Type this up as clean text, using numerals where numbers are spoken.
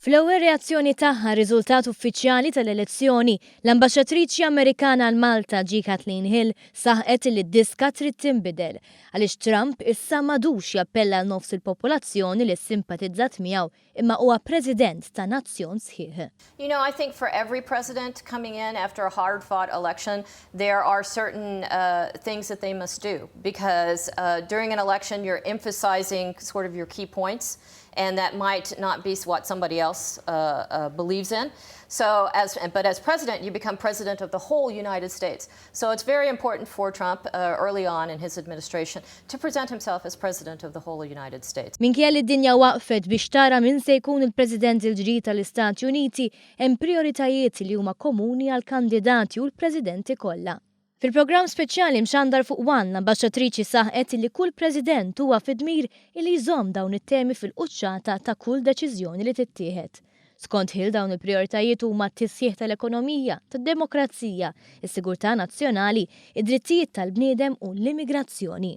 Fl-ewwel reazzjoni tagħha riżultat uffiċjali tal-elezzjoni, l-ambaxxatriċi Amerikana l-Malta Kathleen Hill saħqet li d-diska trid tinbidel għaliex Trump issa m'għadux jappella l nofs il-popolazzjoni li simpatizzat miegħu imma huwa President ta' nazzjon sħiħ. You know, I think for every president coming in after a hard-fought election, there are certain things that they must do because during an election you're emphasizing sort of your key points, and that might not be what somebody else believes in. So, but as president, you become president of the whole United States. So it's very important for Trump early on in his administration to present himself as president of the whole United States. Minkejja li d-dinja waqfet biex tara min se jkun il-President il-ġdid tal-Istati Uniti, hemm prioritajiet li huma komuni għal kandidati u l-Presidenti kollha. Fil-programm speċjali mxandar fuq Huwa, l-ambaxxatriċi saħqet li kull President huwa fid-dmir li jżomm dawn it-temi fil-quċċata ta' kull deċiżjoni li tittieħed. Skont Hill dawn il-prijoritajiet huma t-tisjieħ tal-ekonomija, tad-demokrazija, is-sigurtà nazzjonali, id-drittijiet tal-bniedem u l-immigrazzjoni.